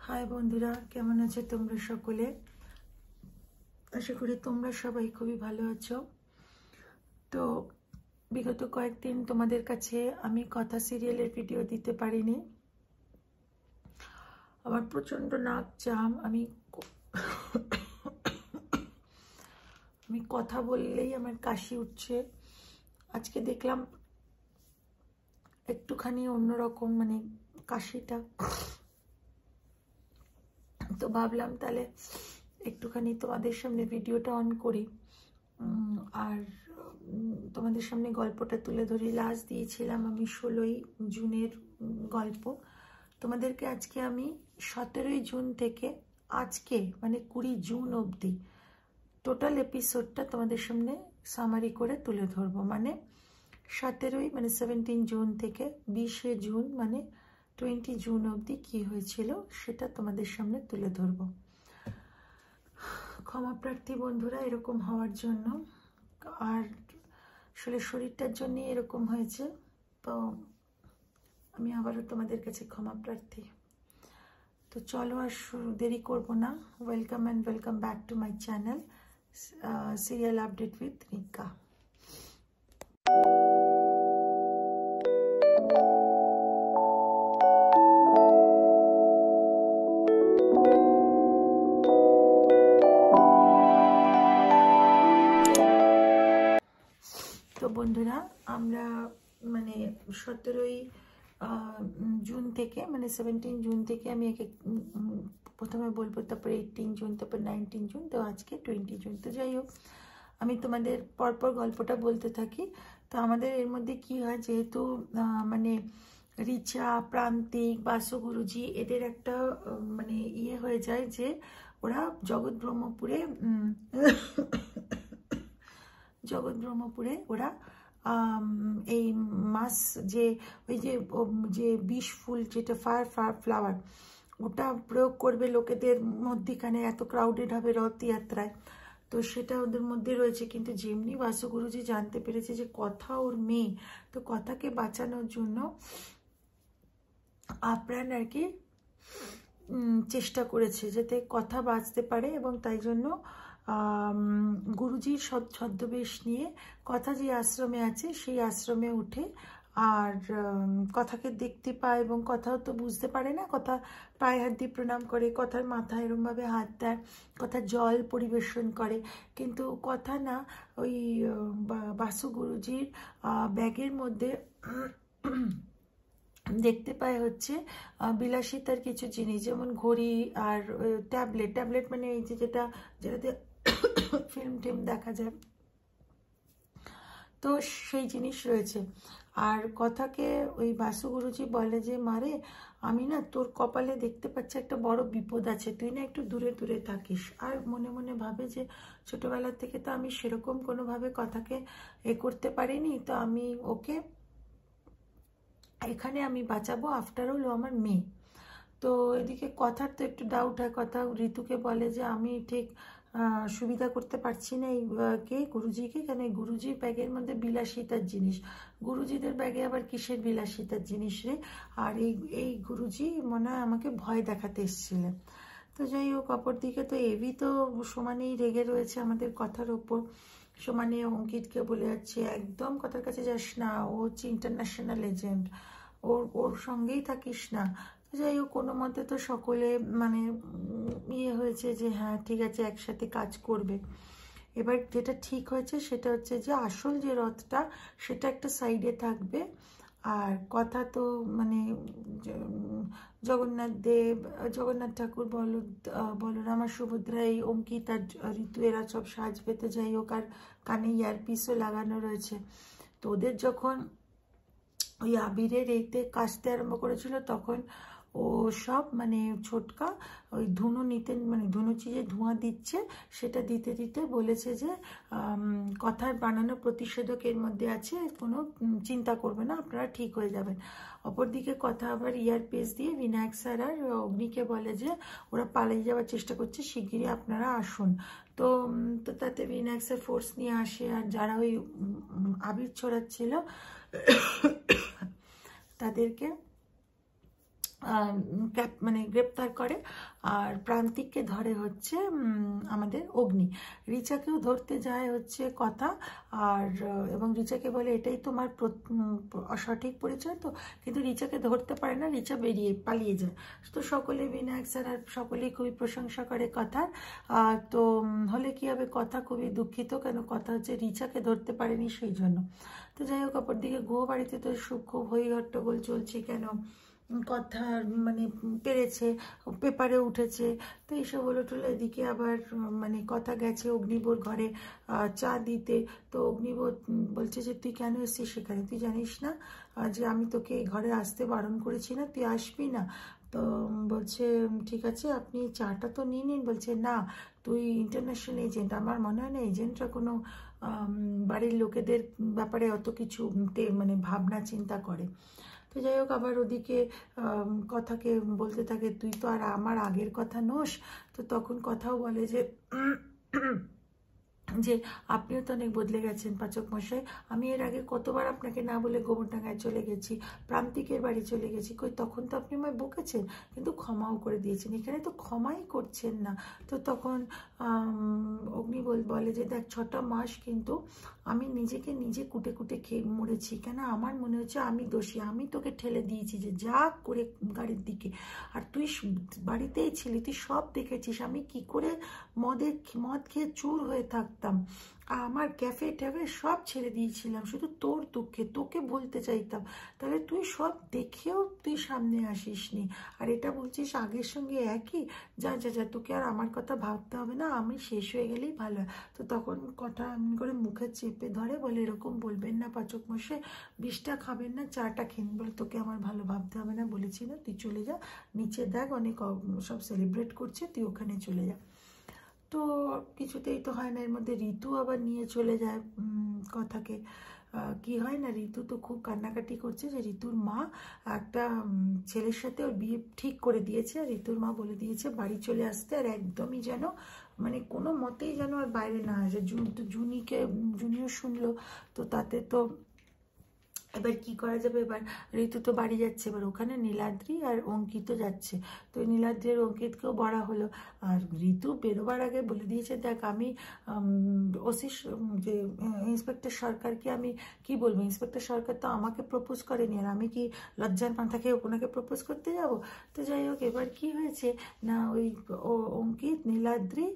High বন্ধুরা, কেমন আছো তোমরা সকলে? আশা করি তোমরা সবাই খুবই ভালো আছো। তো বিগত কয়েকদিন তোমাদের কাছে আমি কথা সিরিয়ালের ভিডিও দিতে পারিনি। আমার প্রচণ্ড নাক জাম। আমি কথা বললেই আমার কাশি উঠছে। আজকে দেখলাম একটুখানি অন্যরকম, মানে কাশিটা। তো ভাবলাম তাহলে একটুখানি তোমাদের সামনে ভিডিওটা অন করি আর তোমাদের সামনে গল্পটা তুলে ধরি। লাস্ট দিয়েছিলাম আমি 16ই জুনের গল্প। তোমাদেরকে আজকে আমি 17ই জুন থেকে আজকে মানে 20 জুন অবধি টোটাল এপিসোডটা তোমাদের সামনে সামারি করে তুলে ধরবো। মানে 17ই মানে 17 জুন থেকে 20শে জুন মানে 20 জুন অবধি কি হয়েছিল সেটা তোমাদের সামনে তুলে ধরবো। ক্ষমা প্রার্থী বন্ধুরা এরকম হওয়ার জন্য, আর আসলে শরীরটার জন্য এরকম হয়েছে। তো আমি আবারও তোমাদের কাছে ক্ষমা প্রার্থী। তো চলো আর দেরি করবো না। Welcome and welcome back to my channel serial update with নিকা। তো বন্ধুরা, আমরা মানে 17ই জুন থেকে মানে 17 জুন থেকে আমি প্রথমে বলবো, তারপরে 18 জুন, তারপর 19 জুন, তো আজকে 20 জুন। তো যাই হোক, আমি তোমাদের পরপর গল্পটা বলতে থাকি। তো আমাদের এর মধ্যে কি হয়, যেহেতু মানে রিচা, প্রান্তিক, বাসু গুরুজি এদের একটা মানে ইয়ে হয়ে যায় যে ওরা জগৎ ব্রহ্মপুরে ওরা এই মাস যে ওই যে বিষ ফুল, যেটা ফায়ার ফ্লাওয়ার, ওটা প্রয়োগ করবে লোকেদের মধ্যিখানে। এত ক্রাউডেড হবে রথযাত্রায়, তো সেটা ওদের মধ্যে রয়েছে। কিন্তু যেমনি বাসু গুরুজি জানতে পেরেছে যে কথা ওর মেয়ে, তো কথাকে বাঁচানোর জন্য আপ্রাণ আর কি চেষ্টা করেছে যাতে কথা বাঁচতে পারে, এবং তাই জন্য গুরুজির ছদ্মবেশ নিয়ে কথা যে আশ্রমে আছে সেই আশ্রমে উঠে আর কথাকে দেখতে পায়, এবং কথাও তো বুঝতে পারে না। কথা পায়ে হাত দিয়ে প্রণাম করে, কথার মাথায় এরমভাবে হাত দেয়, কথা জল পরিবেশন করে। কিন্তু কথা না ওই বাসু গুরুজির ব্যাগের মধ্যে দেখতে পায় হচ্ছে বিলাসিতার কিছু জিনিস, যেমন ঘড়ি আর ট্যাবলেট মানে এই যে যেটাতে ফিল্ম টিম দেখা যায়, তো সেই জিনিস রয়েছে। আর কথাকে ওই বাসু গুরুজি বলে যে মারে, আমি না তোর কপালে দেখতে পাচ্ছি একটা বড় বিপদ আছে, তুই না একটু দূরে দূরে থাকিস। আর মনে মনে ভাবে যে ছোটবেলা থেকে তো আমি সেরকম কোনোভাবে কথাকে করতে পারিনি, তো আমি ওকে এখানে আমি বাঁচাবো, আফটার অল ও আমার মেয়ে। তো এদিকে কথার তো একটু ডাউট হয়। কথা ঋতুকে বলে যে আমি ঠিক সুবিধা করতে পারছি না এই গুরুজিকে, কেন গুরুজির ব্যাগের মধ্যে বিলাসিতার জিনিস, গুরুজিদের ব্যাগে আবার কিসের বিলাসিতার জিনিস রে। আর এই গুরুজি মনে হয় আমাকে ভয় দেখাতে এসেছিলেন। তো যাই হোক, অপরদিকে তো এভি তো সমানেই রেগে রয়েছে আমাদের কথার ওপর। সমানে অঙ্কিতকে বলে যাচ্ছে একদম কথার কাছে যাস না, ও হচ্ছে ইন্টারন্যাশনাল এজেন্ট, ওর সঙ্গেই থাকিস না। যাই হোক, কোনো মতে তো সকলে মানে ইয়ে হয়েছে যে হ্যাঁ ঠিক আছে, একসাথে কাজ করবে। এবার যেটা ঠিক হয়েছে সেটা হচ্ছে যে আসল যে রথটা সেটা একটা সাইডে থাকবে, আর কথা তো মানে জগন্নাথ ঠাকুর, বলরাম আর সুভদ্রা, এই অঙ্কিত আর ঋতু এরা সব সাজবে। তো যাই হোক, আর কানে ইয়ারপিসও লাগানো রয়েছে। তো ওদের যখন ওই আবিরের এইতে কাশতে আরম্ভ করেছিল, তখন ও সব মানে ছোটকা ওই ধুনো নিতে, মানে ধুনুচি যে ধোঁয়া দিচ্ছে সেটা দিতে দিতে বলেছে যে কথার বানানো প্রতিষেধক এর মধ্যে আছে, কোনো চিন্তা করবে না, আপনারা ঠিক হয়ে যাবেন। অপরদিকে কথা আবার ইয়ারপিস দিয়ে বিনায়ক স্যার আর অগ্নিকে বলে যে ওরা পালিয়ে যাওয়ার চেষ্টা করছে, শিগগিরই আপনারা আসুন। তো তাতে বিনায়ক স্যার ফোর্স নিয়ে আসে, আর যারা ওই আবির ছড়াচ্ছিল তাদেরকে মানে গ্রেপ্তার করে। আর প্রান্তিককে ধরে হচ্ছে আমাদের অগ্নি। রিচাকেও ধরতে যায় হচ্ছে কথা, আর এবং রিচাকে বলে এটাই তোমার সঠিক পরিচয় তো, কিন্তু রিচাকে ধরতে পারে না, রিচা পালিয়ে যায়। তো সকলে, বিনায়ক স্যার আর সকলেই খুবই প্রশংসা করে কথার। তো হলে কি হবে, কথা খুবই দুঃখিত, কেন কথা হচ্ছে রিচাকে ধরতে পারেনি সেই জন্য। তো যাই হোক, অপরদিকে গুহ বাড়িতে তো খুব হই হট্টগোল চলছে, কেন কথা মানে পেরেছে, পেপারে উঠেছে, তো এইসব হলো টলো। এদিকে আবার মানে কথা গেছে অগ্নিবোর ঘরে চা দিতে। তো অগ্নিবোর বলছে যে তুই কেন এসছিস সেখানে, তুই জানিস না যে আমি তোকে এই ঘরে আসতে বারণ করেছি না, তুই আসবি না? তো বলছে ঠিক আছে আপনি চাটা তো নিয়ে নিন। বলছে না, তুই ইন্টারন্যাশনাল এজেন্ট, আমার মনে হয় না এজেন্টরা কোনো বাড়ির লোকেদের ব্যাপারে অত কিছু মানে ভাবনা চিন্তা করে। তো যাই হোক, আবার ওদিকে কথাকে বলতে থাকে তুই তো আর আমার আগের কথা নোস। তো তখন কথাও বলে যে যে আপনিও তো অনেক বদলে গেছেন পাচক মশাই, আমি এর আগে কতবার আপনাকে না বলে গোবরডাঙ্গায় চলে গেছি, প্রান্তিকের বাড়ি চলে গেছি, কই তখন তো আপনি আমায় বকেছেন, কিন্তু ক্ষমাও করে দিয়েছেন, এখানে তো ক্ষমাই করছেন না। তো তখন অগ্নি বলে যে দেখ 6টা মাস কিন্তু আমি নিজেকে নিজে কুটে কুটে খেয়ে মরেছি, কেন আমার মনে হচ্ছে আমি দোষী, আমি তোকে ঠেলে দিয়েছি যে যা করে গাড়ির দিকে, আর তুই বাড়িতেই ছিলি, তুই সব দেখেছিস আমি কি করে মদ খেয়ে চুর হয়ে থাকতাম, আমার ক্যাফে ট্যাফে সব ছেড়ে দিয়েছিলাম শুধু তোর দুঃখে, তোকে বলতে চাইতাম, তাহলে তুই সব দেখেও তুই সামনে আসিস নি, আর এটা বলছিস আগের সঙ্গে একই, যা যা যা তোকে আর আমার কথা ভাবতে হবে না, আমি শেষ হয়ে গেলেই ভালো হয়। তো তখন কথা এমন করে মুখে চেপে ধরে বলে এরকম বলবেন না পাচক মশাই, বিষটা খাবেন না, চাটা খেন, বলে তোকে আমার ভালো ভাবতে হবে না, বলেছি না, তুই চলে যা, নিচে দেখ অনেক সব সেলিব্রেট করছে, তুই ওখানে চলে যা। তো কিছুতেই তো হয় না, এর মধ্যে ঋতু আবার নিয়ে চলে যায় কথাকে। কি হয় না, ঋতু তো খুব কান্নাকাটি করছে যে ঋতুর মা একটা ছেলের সাথে ওর বিয়ে ঠিক করে দিয়েছে, আর ঋতুর মা বলে দিয়েছে বাড়ি চলে আসতে, আর একদমই যেন মানে কোনো মতেই যেন আর বাইরে না আসে। জুনিও শুনলো, তো তাতে তো এবার কি করা যাবে, এবার ঋতু তো বাড়ি যাচ্ছে, এবার ওখানে নীলাদ্রি আর অঙ্কিতও যাচ্ছে, তো নীলাদ্রি আর অঙ্কিতকেও বলা হলো। আর ঋতু বেরোবার আগে বলে দিয়েছে দেখ আমি ওসি যে ইন্সপেক্টর সরকারকে আমি কি বলবো, ইন্সপেক্টর সরকার তো আমাকে প্রপোজ করেনি, আর আমি কি লজ্জার মাথাকে ওনাকে প্রপোজ করতে যাব। তো যাই হোক, এবার কি হয়েছে না, ওই অঙ্কিত, নীলাদ্রি,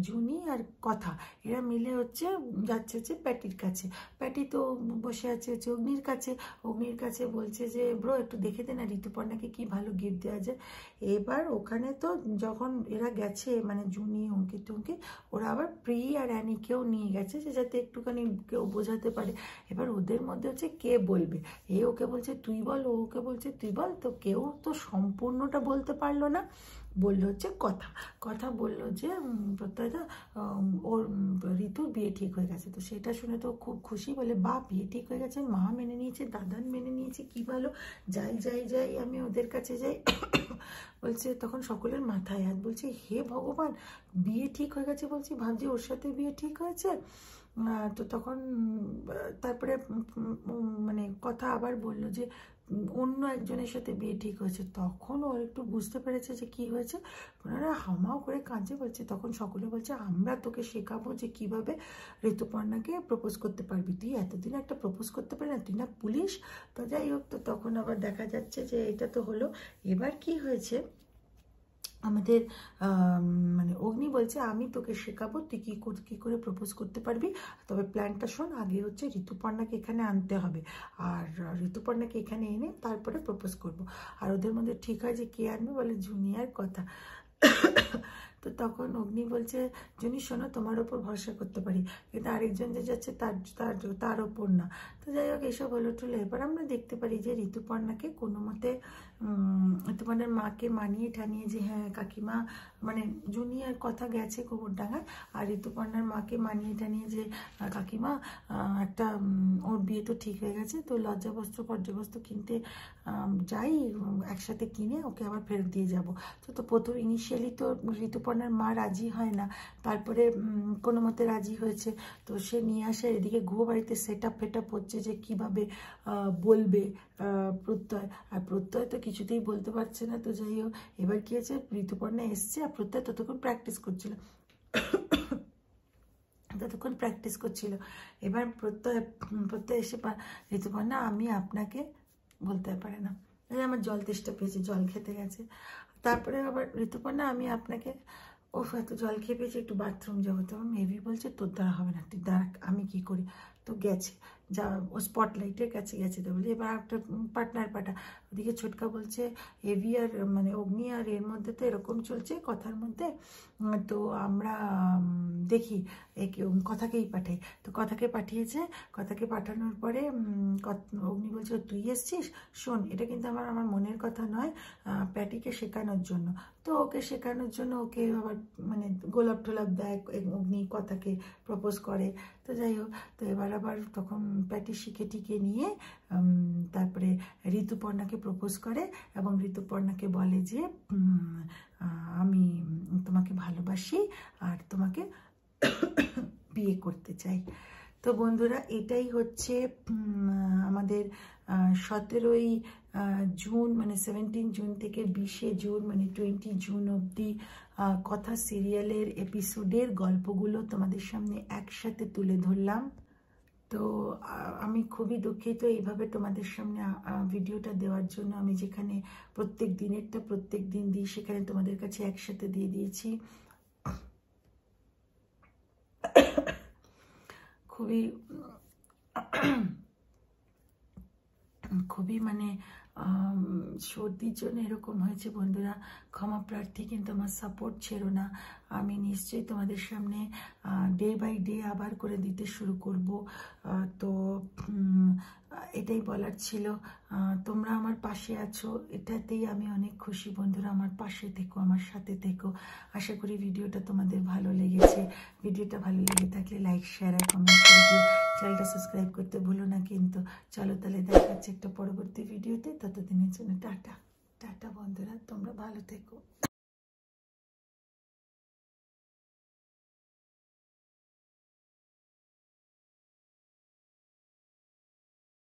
ঝুনি আর কথা এরা মিলে হচ্ছে যাচ্ছে হচ্ছে প্যাটির কাছে। প্যাটি তো বসে আছে হচ্ছে অগ্নির কাছে বলছে যে ব্রো একটু দেখে দে না ঋতুপর্ণাকে কি ভালো গিফট দেওয়া যায়। এবার ওখানে তো যখন এরা গেছে মানে জুনি অঙ্কিত ওরা আবার প্রি আর অ্যানিকেও নিয়ে গেছে, যে যাতে একটুখানি কেউ বোঝাতে পারে। এবার ওদের মধ্যে হচ্ছে কে বলবে, ওকে বলছে তুই বল, ওকে বলছে তুই বল, তো কেউ তো সম্পূর্ণটা বলতে পারলো না। বললো হচ্ছে কথা বললো যে প্রত্যয়দা ওর ঋতুর বিয়ে ঠিক হয়ে গেছে। তো সেটা শুনে তো খুব খুশি, বলে বা বিয়ে ঠিক হয়ে গেছে, মা মেনে নিয়েছে, দাদান মেনে নিয়েছে, কি ভালো, যাই আমি ওদের কাছে যাই। বলছে তখন সকলের মাথায় হাত, বলছে হে ভগবান, বিয়ে ঠিক হয়ে গেছে, বলছি ভাবছি ওর সাথে বিয়ে ঠিক হয়েছে। তো তখন তারপরে মানে কথা আবার বলল যে অন্য একজনের সাথে বিয়ে ঠিক হয়েছে। তখন ও একটু বুঝতে পেরেছে যে কি হয়েছে, ওনারা হামাও করে কাঁদছে, বলছে তখন সকলে বলছে আমরা তোকে শেখাবো যে কিভাবে ঋতুপর্ণাকে প্রপোজ করতে পারবি, তুই এতদিন একটা প্রপোজ করতে পারি না, তুই না পুলিশ। তো যাই হোক, তো তখন আবার দেখা যাচ্ছে যে এটা তো হলো। এবার কি হয়েছে, আমাদের মানে অগ্নি বলছে আমি তোকে শেখাবো তুই কী করে প্রপোজ করতে পারবি, তবে প্ল্যানটা শোন, আগে হচ্ছে ঋতুপর্ণাকে এখানে আনতে হবে, আর ঋতুপর্ণাকে এখানে এনে তারপরে প্রপোজ করব। আর ওদের মধ্যে ঠিক হয় যে কে আনবে, বলে জুনিয়ার কথা। তো তখন অগ্নি বলছে জুনি শোনো, তোমার ওপর ভরসা করতে পারি, কিন্তু আরেকজন যে যাচ্ছে তার ওপর না। তো যাই হোক, এইসব হলো টুলো। এবার আমরা দেখতে পারি যে ঋতুপর্ণাকে কোনো মতে ঋতুপর্ণার মাকে মানিয়ে ঠানিয়ে যে হ্যাঁ কাকিমা, মানে জুনিয়ার কথা গেছে গোবরডাঙ্গায়, আর ঋতুপর্ণার মাকে মানিয়ে টানিয়ে যে কাকিমা একটা ওর বিয়ে তো ঠিক হয়ে গেছে, তো লজ্জাবস্ত্র পর্যাবস্ত্র কিনতে যাই, একসাথে কিনে ওকে আবার ফেরত দিয়ে যাব। তো প্রথম ইনিশিয়ালি তো ঋতুপর্ণার মা রাজি হয় না, তারপরে কোনো মতে রাজি হয়েছে, তো সে নিয়ে আসে। এদিকে গুহ বাড়িতে সেট আপ হচ্ছে যে কিভাবে বলবে প্রত্যয়, আর প্রত্যয় তো কিছুতেই বলতে পারছে না। তো যাই হোক, এবার কি হয়েছে, ঋতুপর্ণা এসছে আর প্রত্যয় ততক্ষণ প্র্যাকটিস করছিল, এবার প্রত্যয় এসে ঋতুপর্ণা আমি আপনাকে বলতে পারে না, আমার জল তেষ্টা পেয়েছে, জল খেতে গেছে। তারপরে আবার ঋতুপর্ণা আমি আপনাকে, ও এত জল খেয়ে পেয়েছে, একটু বাথরুম যাবো। তখন মেবি বলছে তোর দ্বারা হবে না, তুই দাঁড়া, আমি কি করি। তো গেছে, যা ও স্পটলাইটের কাছে গেছে। তো বলি এবার একটা পার্টনার পাঠা। ওদিকে ছোটকা বলছে এভি আর মানে অগ্নি আর এর মধ্যে তো এরকম চলছে কথার মধ্যে, তো আমরা দেখি একে কথাকেই পাঠাই। তো কথাকে পাঠিয়েছে, কথাকে পাঠানোর পরে অগ্নি বলছে তুই এসছিস, শোন এটা কিন্তু আমার মনের কথা নয়, প্যাটিকে শেখানোর জন্য। তো ওকে শেখানোর জন্য ওকে আবার মানে গোলাপ টোলাপ দেয়, অগ্নি কথাকে প্রপোজ করে। তো যাই হোক, তো এবার আবার তখন প্যাটি শিখে টিকে নিয়ে তারপরে ঋতুপর্ণাকে প্রপোজ করে এবং ঋতুপর্ণাকে বলে যে আমি তোমাকে ভালোবাসি আর তোমাকে বিয়ে করতে চাই। তো বন্ধুরা, এটাই হচ্ছে আমাদের 17ই জুন মানে 17 জুন থেকে 20 জুন মানে 20 জুন অবধি কথা সিরিয়ালের এপিসোডের গল্পগুলো তোমাদের সামনে একসাথে তুলে ধরলাম। তো আমি খুবই দুঃখিত এইভাবে তোমাদের সামনে ভিডিওটা দেওয়ার জন্য। আমি যেখানে প্রত্যেক দিনেরটা প্রত্যেক দিন দিই, সেখানে তোমাদের কাছে একসাথে দিয়ে দিয়েছি। খুবই মানে সর্দির জন্য এরকম হয়েছে বন্ধুরা, ক্ষমা প্রার্থী, কিন্তু আমার সাপোর্ট ছেড়ো না। আমি নিশ্চয়ই তোমাদের সামনে ডে বাই ডে আবার করে দিতে শুরু করব। তো এটাই বলার ছিল, তোমরা আমার পাশে আছো, এটাতেই আমি অনেক খুশি। বন্ধুরা আমার পাশে থেকো, আমার সাথে থেকো। আশা করি ভিডিওটা তোমাদের ভালো লেগেছে। ভিডিওটা ভালো লেগে থাকলে লাইক, শেয়ার আর কমেন্ট করে দিও। চ্যানেলটা সাবস্ক্রাইব করতে ভুলো না কিন্তু। চলো তাহলে দেখা যাচ্ছে একটা পরবর্তী ভিডিওতে। ততদিনের জন্য টাটা টাটা বন্ধুরা, তোমরা ভালো থেকো।